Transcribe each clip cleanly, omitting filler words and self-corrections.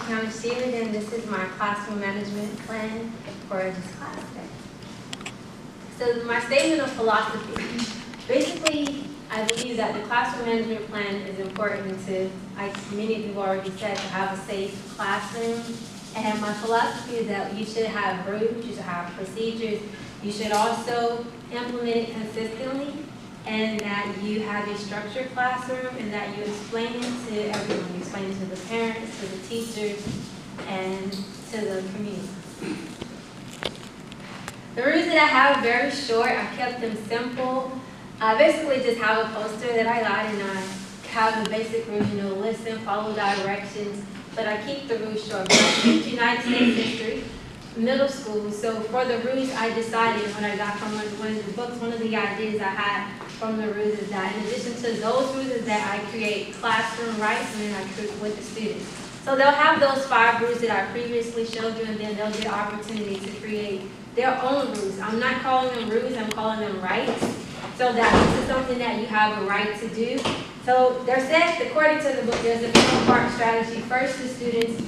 I'm Sheard, and this is my classroom management plan for this class day. So my statement of philosophy, basically, I believe that the classroom management plan is important to, like many of you have already said, to have a safe classroom. And my philosophy is that you should have rules, you should have procedures, you should also implement it consistently, and that you have a structured classroom, and that you explain it to everyone. You explain it to the parents, to the teachers, and to the community. The rules that I have are very short. I kept them simple. I basically just have a poster that I got, and I have the basic rules, listen, follow directions, but I keep the rules short. But I teach United States history, middle school, so for the rules I decided when I got from one of the books, one of the ideas I had from the rules is that in addition to those rules is that I create classroom rights, and then I create with the students. So they'll have those 5 rules that I previously showed you, and then they'll get the opportunity to create their own rules. I'm not calling them rules, I'm calling them rights. So that this is something that you have a right to do. So there says, according to the book, there's a 4-part strategy. First, the students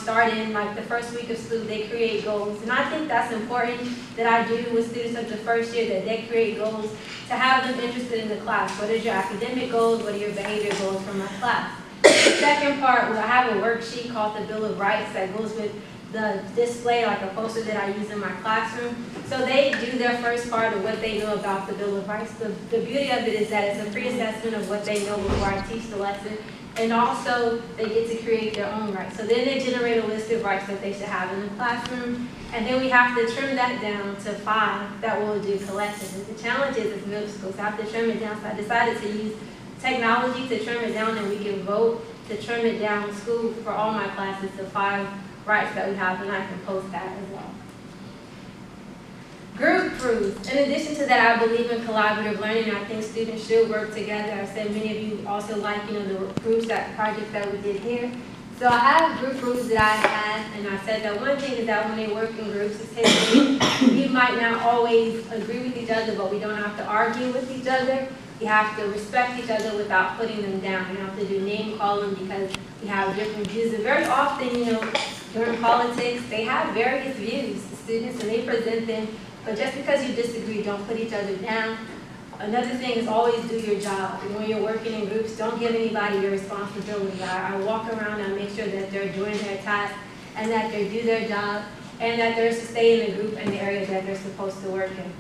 start in like the first week of school, they create goals. And I think that's important that I do with students of the first year, that they create goals to have them interested in the class. What is your academic goals? What are your behavior goals for my class? The second part, I have a worksheet called the Bill of Rights that goes with the display, like a poster that I use in my classroom. So they do their first part of what they know about the Bill of Rights. The beauty of it is that it's a pre-assessment of what they know before I teach the lesson. And also, they get to create their own rights. So then they generate a list of rights that they should have in the classroom. And then we have to trim that down to 5 that we'll do collectively. The challenge is it's middle school, so I have to trim it down. So I decided to use technology to trim it down, and we can vote to trim it down in school for all my classes to 5 rights that we have, and I can post that as well. Group rules. In addition to that, I believe in collaborative learning. I think students should work together. I said many of you also like, the groups, that project that we did here. So I have group rules that I have, and I said that one thing is that when they work in groups, you might not always agree with each other, but we don't have to argue with each other. You have to respect each other without putting them down. You have to do name calling because we have different views. And very often, during politics, they have various views, the students, and they present them. But just because you disagree, don't put each other down. Another thing is always do your job. And when you're working in groups, don't give anybody your responsibility. I walk around and make sure that they're doing their task and that they do their job and that they're to stay in the group in the areas that they're supposed to work in.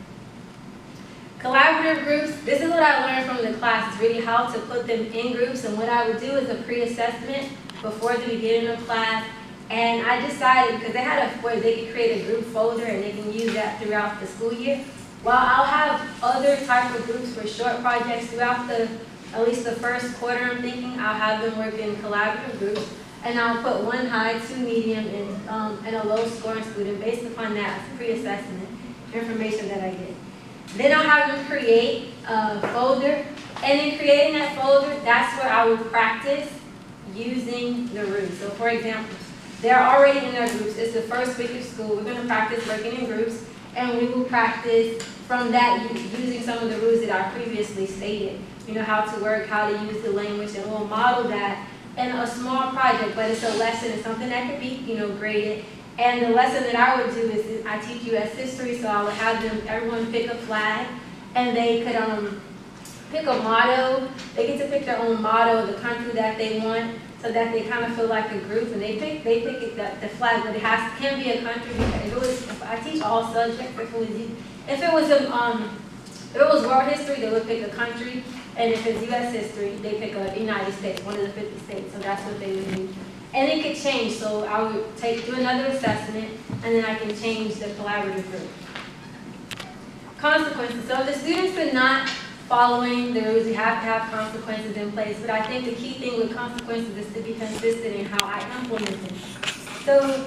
Collaborative groups, this is what I learned from the class. It's really how to put them in groups. And what I would do is a pre-assessment before the beginning of class. And I decided, because they had where they could create a group folder and they can use that throughout the school year. While I'll have other type of groups for short projects throughout at least the first quarter, I'm thinking, I'll have them work in collaborative groups. And I'll put 1 high, 2 medium, and a low scoring student based upon that pre-assessment information that I get. Then I'll have them create a folder. And in creating that folder, that's where I will practice using the rules. So for example, they're already in their groups. It's the first week of school. We're going to practice working in groups, and we will practice from that using some of the rules that I previously stated. How to work, how to use the language, and we'll model that in a small project, but it's a lesson. It's something that could be, graded. And the lesson that I would do is I teach U.S. history, so I would have everyone pick a flag, and they could pick a motto. They get to pick their own motto of the country that they want, so that they kind of feel like a group, and they pick the flag, but it can be a country. If I teach all subjects, if it was world history, they would pick a country, and if it's U.S. history, they pick a United States, one of the 50 states. So that's what they would do, and it could change. So I would do another assessment, and then I can change the collaborative group. Consequences. So if the students are not following the rules, you have to have consequences in place. But I think the key thing with consequences is to be consistent in how I implement them. So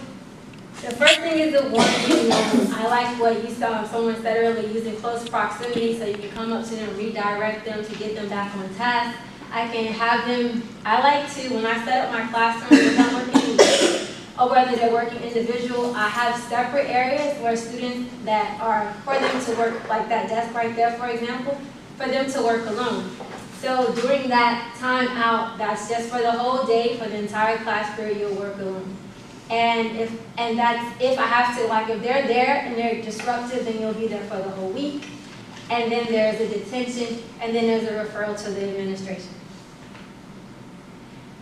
the first thing is the warning. I like what you saw someone said earlier, using close proximity, so you can come up to them, redirect them to get them back on task. I can have them, I like to, when I set up my classroom, if I'm working in groups, or whether they're working individual, I have separate areas where students that are, for them to work, like that desk right there, for example, for them to work alone. So during that time out, that's just for the whole day, for the entire class period, you'll work alone. And that's if I have to, like if they're there and they're disruptive, then you'll be there for the whole week. And then there's a detention, and then there's a referral to the administration.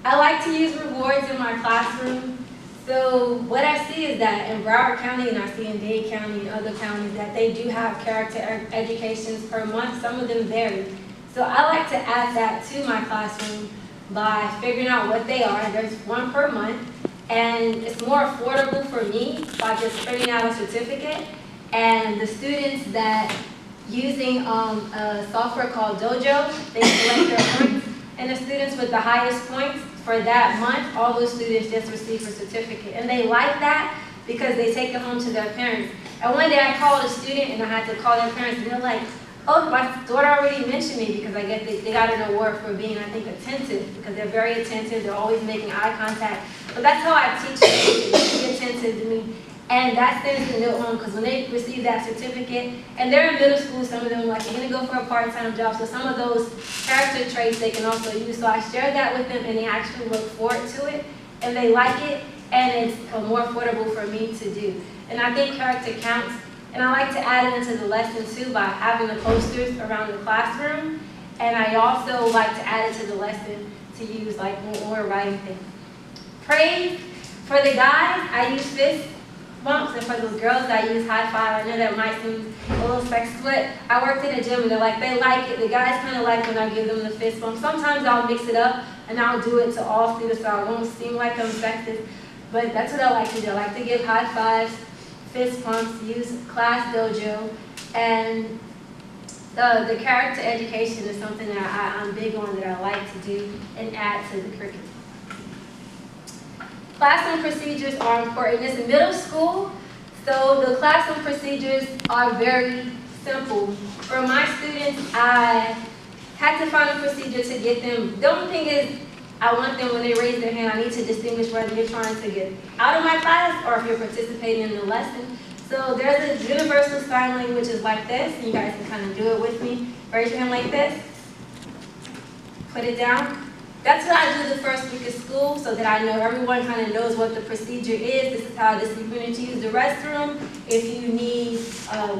I like to use rewards in my classroom. So what I see is that in Broward County, and I see in Dade County and other counties, that they do have character educations per month. Some of them vary. So I like to add that to my classroom by figuring out what they are. There's one per month, and it's more affordable for me by just printing out a certificate. And the students that using a software called Dojo, they select their points, and the students with the highest points for that month, all those students just receive a certificate. And they like that because they take it home to their parents. And one day I called a student and I had to call their parents, and they're like, oh, my daughter already mentioned me, because I guess they got an award for being, I think, attentive, because they're very attentive, they're always making eye contact. But that's how I teach them, to be attentive to me. And that sends the note home, because when they receive that certificate, and they're in middle school, some of them like, they're going to go for a part-time job, so some of those character traits they can also use. So I share that with them, and they actually look forward to it, and they like it, and it's more affordable for me to do. And I think character counts, and I like to add it into the lesson too by having the posters around the classroom, and I also like to add it to the lesson to use like when we're writing things. Praise. For the guys, I use fist bumps, and for the girls, I use high five. I know that might seem a little sexy, but I worked in a gym and they're like, they like it. The guys kind of like when I give them the fist bump. Sometimes I'll mix it up and I'll do it to all students so I won't seem like I'm sexist, but that's what I like to do. I like to give high fives, fist pumps, use class dojo, and the character education is something that I'm big on, that I like to do and add to the curriculum. Classroom procedures are important. It's middle school, so the classroom procedures are very simple. For my students, I had to find a procedure to get them. The only thing is, I want them, when they raise their hand, I need to distinguish whether you're trying to get out of my class or if you're participating in the lesson. So there's a universal sign language is like this. You guys can kind of do it with me. Raise your hand like this. Put it down. That's what I do the first week of school, so that I know everyone kind of knows what the procedure is. This is how this is going to use the restroom. If you need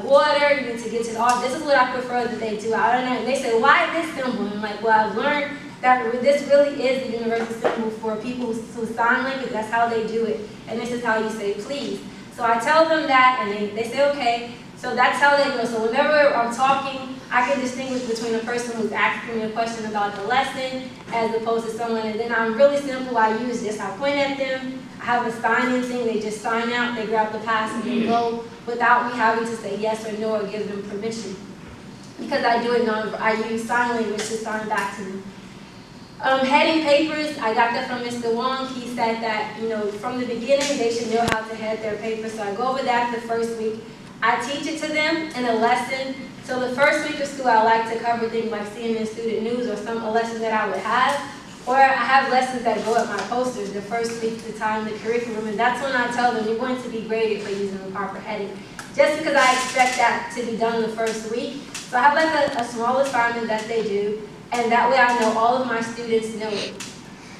water, you need to get to the office. This is what I prefer that they do. I don't know. And they say, why this symbol? And I'm like, well, I've learned that this really is the universal symbol for people who sign language. That's how they do it. And this is how you say please. So I tell them that, and they say, okay. So that's how they go. So whenever I'm talking, I can distinguish between a person who's asking me a question about the lesson as opposed to someone, and then I'm really simple. I use this. I point at them. I have a sign-in thing. They just sign out. They grab the pass and they go without me having to say yes or no or give them permission. Because I do it I use sign language to sign back to them. Heading papers, I got that from Mr. Wong. He said that, from the beginning, they should know how to head their papers. So I go over that the first week. I teach it to them in a lesson. So the first week of school, I like to cover things like CNN student news or a lesson that I would have. Or I have lessons that go at my posters the first week to time the curriculum. And that's when I tell them you're going to be graded for using the proper heading. Just because I expect that to be done the first week. So I have like a small assignment that they do. And that way I know all of my students know it.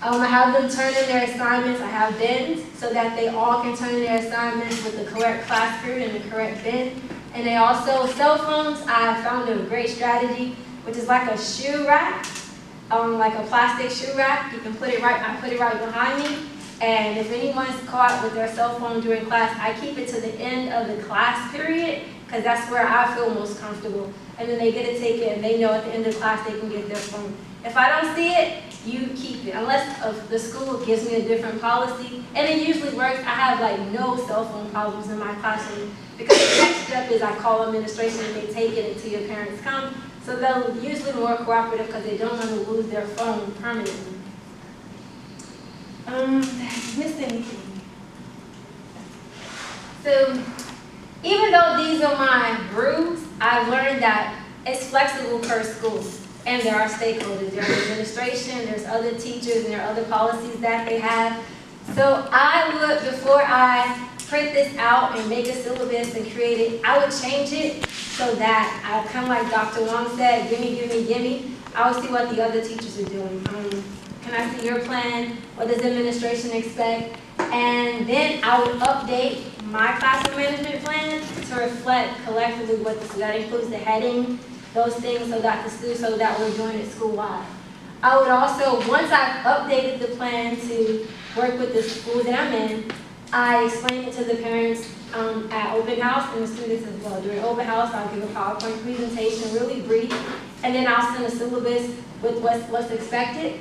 I have them turn in their assignments. I have bins so that they all can turn in their assignments with the correct class period and the correct bin. And they also, cell phones, I found a great strategy, which is like a shoe rack, like a plastic shoe rack. You can put it right, I put it right behind me. And if anyone's caught with their cell phone during class, I keep it to the end of the class period, because that's where I feel most comfortable. And then they get a ticket and they know at the end of class they can get their phone. If I don't see it, you keep it, unless the school gives me a different policy. And it usually works. I have like no cell phone problems in my classroom, because the next step is I call administration and they take it until your parents come. So they're usually more cooperative because they don't want to lose their phone permanently. Missed anything? So even though these are my groups, I've learned that it's flexible per school. And there are stakeholders. There's administration, there's other teachers, and there are other policies that they have. So I would, before I print this out and make a syllabus and create it, I would change it so that I, kind of like Dr. Wong said, gimme, gimme, gimme. I would see what the other teachers are doing. Can I see your plan? What does administration expect? And then I would update my classroom management plan to reflect collectively what that includes the heading, those things, so that we're doing it school-wide. I would also, once I've updated the plan to work with the school that I'm in, I explain it to the parents at open house and the students as well. During open house, I'll give a PowerPoint presentation, really brief, and then I'll send a syllabus with what's expected.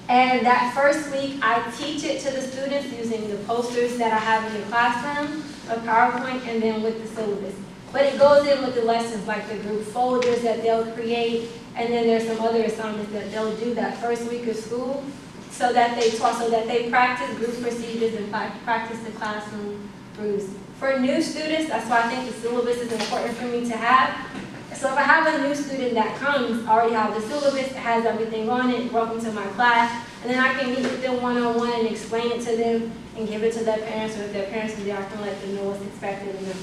And that first week, I teach it to the students using the posters that I have in the classroom, a PowerPoint, and then with the syllabus. But it goes in with the lessons, like the group folders that they'll create, and then there's some other assignments that they'll do that first week of school, so that they practice group procedures and practice the classroom rules. For new students, that's why I think the syllabus is important for me to have. So if I have a new student that comes, I already have the syllabus, it has everything on it, welcome to my class, and then I can meet with them one-on-one and explain it to them and give it to their parents, or if their parents are there, I can let them know what's expected of them.